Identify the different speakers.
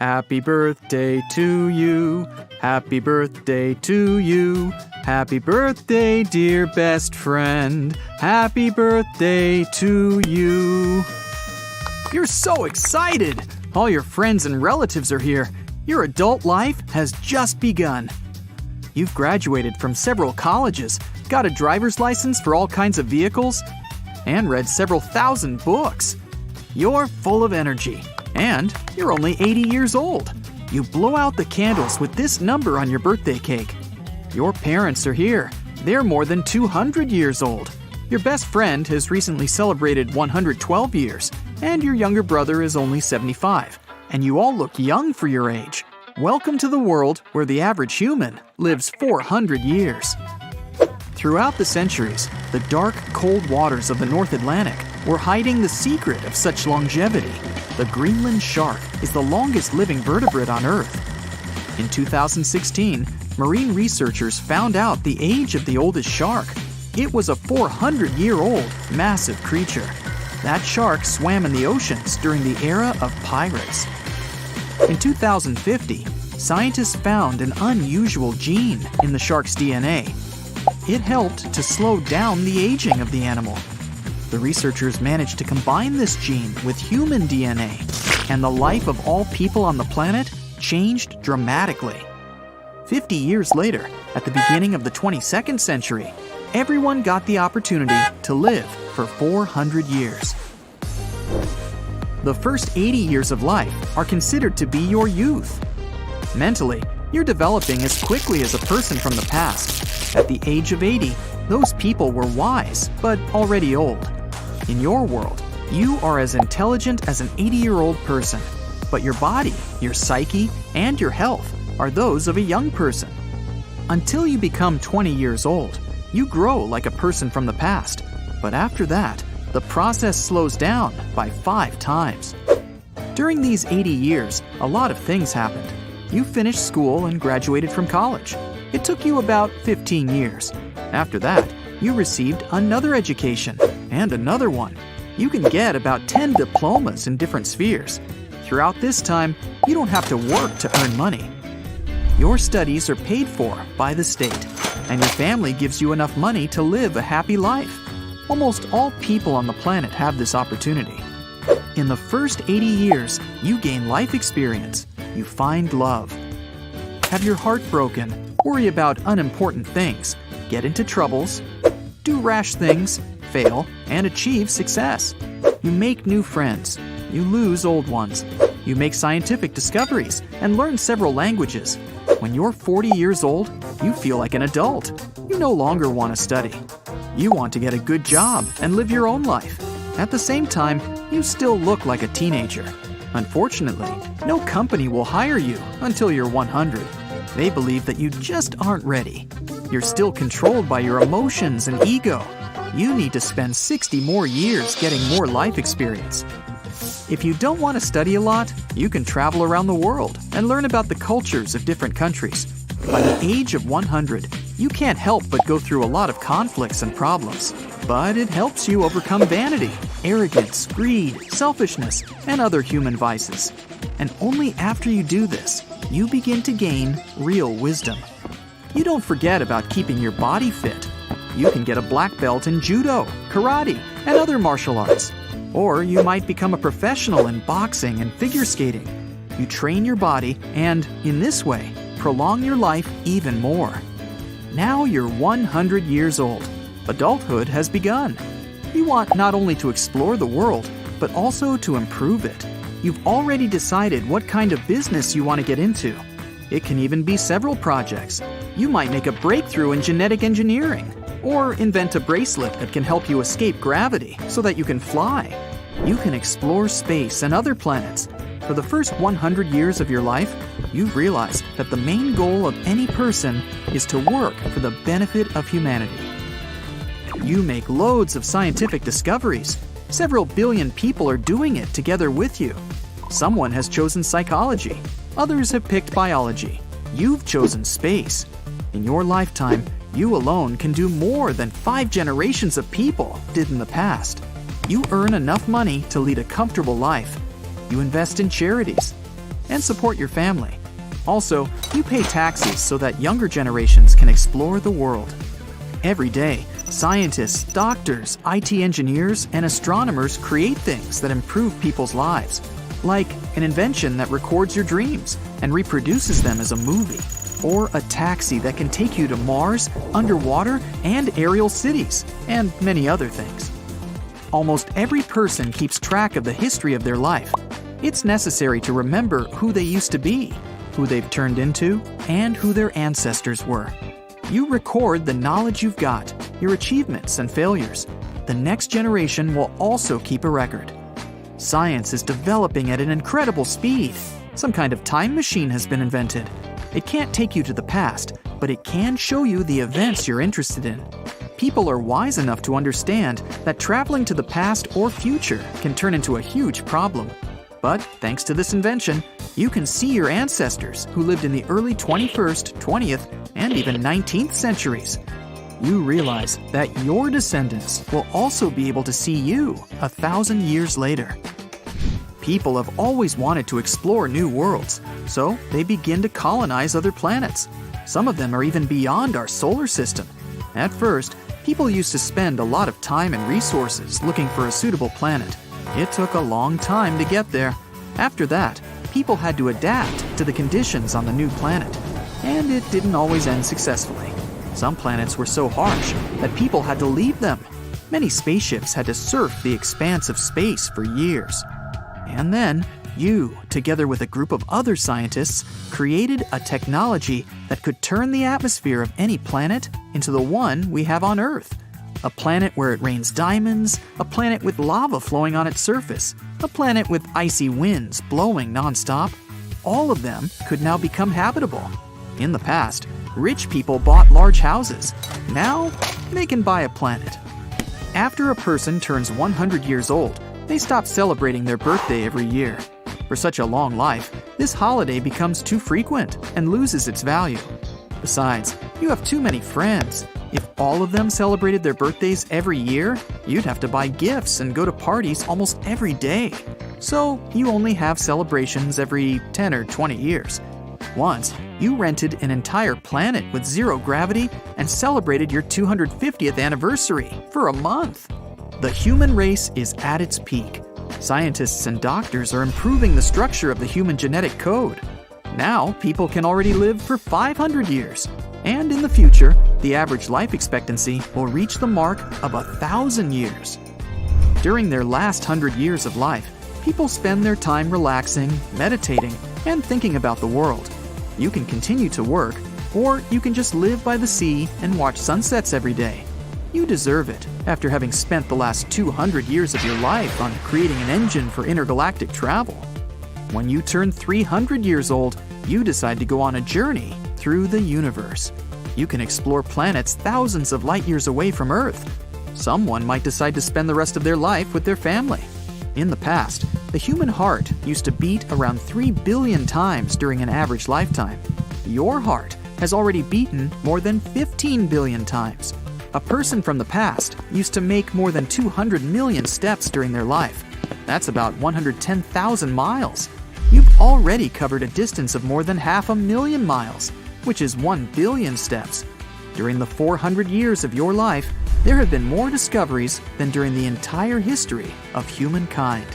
Speaker 1: Happy birthday to you. Happy birthday to you. Happy birthday, dear best friend. Happy birthday to you. You're so excited! All your friends and relatives are here. Your adult life has just begun. You've graduated from several colleges, got a driver's license for all kinds of vehicles, and read several thousand books. You're full of energy, and you're only 80 years old. You blow out the candles with this number on your birthday cake. Your parents are here. They're more than 200 years old. Your best friend has recently celebrated 112 years, and your younger brother is only 75. And you all look young for your age. Welcome to the world where the average human lives 400 years. Throughout the centuries, the dark, cold waters of the North Atlantic were hiding the secret of such longevity. The Greenland shark is the longest living vertebrate on Earth. In 2016, marine researchers found out the age of the oldest shark. It was a 400-year-old massive creature. That shark swam in the oceans during the era of pirates. In 2050, scientists found an unusual gene in the shark's DNA. It helped to slow down the aging of the animal. The researchers managed to combine this gene with human DNA, and the life of all people on the planet changed dramatically. 50 years later, at the beginning of the 22nd century, everyone got the opportunity to live for 400 years. The first 80 years of life are considered to be your youth. Mentally, you're developing as quickly as a person from the past. At the age of 80, those people were wise, but already old. In your world, you are as intelligent as an 80-year-old person, but your body, your psyche, and your health are those of a young person. Until you become 20 years old, you grow like a person from the past, but after that, the process slows down by 5 times. During these 80 years, a lot of things happened. You finished school and graduated from college. It took you about 15 years. After that, you received another education and another one. You can get about 10 diplomas in different spheres. Throughout this time, you don't have to work to earn money. Your studies are paid for by the state, and your family gives you enough money to live a happy life. Almost all people on the planet have this opportunity. In the first 80 years, you gain life experience. You find love. Have your heart broken, worry about unimportant things, get into troubles, do rash things, fail, and achieve success. You make new friends. You lose old ones. You make scientific discoveries and learn several languages. When you're 40 years old, you feel like an adult. You no longer want to study. You want to get a good job and live your own life. At the same time, you still look like a teenager. Unfortunately, no company will hire you until you're 100. They believe that you just aren't ready. You're still controlled by your emotions and ego. You need to spend 60 more years getting more life experience. If you don't want to study a lot, you can travel around the world and learn about the cultures of different countries. By the age of 100, you can't help but go through a lot of conflicts and problems. But it helps you overcome vanity, arrogance, greed, selfishness, and other human vices. And only after you do this, you begin to gain real wisdom. You don't forget about keeping your body fit. You can get a black belt in judo, karate, and other martial arts. Or you might become a professional in boxing and figure skating. You train your body and, in this way, prolong your life even more. Now you're 100 years old. Adulthood has begun. You want not only to explore the world, but also to improve it. You've already decided what kind of business you want to get into. It can even be several projects. You might make a breakthrough in genetic engineering, or invent a bracelet that can help you escape gravity so that you can fly. You can explore space and other planets. For the first 100 years of your life, you've realized that the main goal of any person is to work for the benefit of humanity. You make loads of scientific discoveries. Several billion people are doing it together with you. Someone has chosen psychology. Others have picked biology. You've chosen space. In your lifetime, you alone can do more than 5 generations of people did in the past. You earn enough money to lead a comfortable life. You invest in charities. and support your family. Also, you pay taxes so that younger generations can explore the world. Every day, scientists, doctors, IT engineers, and astronomers create things that improve people's lives, like an invention that records your dreams and reproduces them as a movie, or a taxi that can take you to Mars, underwater, and aerial cities, and many other things. Almost every person keeps track of the history of their life. It's necessary to remember who they used to be, who they've turned into, and who their ancestors were. You record the knowledge you've got, your achievements and failures. The next generation will also keep a record. Science is developing at an incredible speed. Some kind of time machine has been invented. It can't take you to the past, but it can show you the events you're interested in. People are wise enough to understand that traveling to the past or future can turn into a huge problem. But thanks to this invention, you can see your ancestors who lived in the early 21st, 20th, and even 19th centuries. You realize that your descendants will also be able to see you 1,000 years later. People have always wanted to explore new worlds, so they begin to colonize other planets. Some of them are even beyond our solar system. At first, people used to spend a lot of time and resources looking for a suitable planet. It took a long time to get there. After that, people had to adapt to the conditions on the new planet, and it didn't always end successfully. Some planets were so harsh that people had to leave them. Many spaceships had to surf the expanse of space for years. And then, you, together with a group of other scientists, created a technology that could turn the atmosphere of any planet into the one we have on Earth. A planet where it rains diamonds, a planet with lava flowing on its surface, a planet with icy winds blowing nonstop. All of them could now become habitable. In the past, rich people bought large houses. Now, they can buy a planet. After a person turns 100 years old, they stop celebrating their birthday every year. For such a long life, this holiday becomes too frequent and loses its value. Besides, you have too many friends. If all of them celebrated their birthdays every year, you'd have to buy gifts and go to parties almost every day. So you only have celebrations every 10 or 20 years. Once, you rented an entire planet with zero gravity and celebrated your 250th anniversary for a month. The human race is at its peak. Scientists and doctors are improving the structure of the human genetic code. Now, people can already live for 500 years. And in the future, the average life expectancy will reach the mark of 1,000 years. During their last 100 years of life, people spend their time relaxing, meditating, and thinking about the world. You can continue to work, or you can just live by the sea and watch sunsets every day. You deserve it after having spent the last 200 years of your life on creating an engine for intergalactic travel. When you turn 300 years old, you decide to go on a journey through the universe. You can explore planets thousands of light years away from Earth. Someone might decide to spend the rest of their life with their family. In the past, the human heart used to beat around 3 billion times during an average lifetime. Your heart has already beaten more than 15 billion times. A person from the past used to make more than 200 million steps during their life. That's about 110,000 miles. You've already covered a distance of more than 500,000 miles, which is 1 billion steps. During the 400 years of your life, there have been more discoveries than during the entire history of humankind.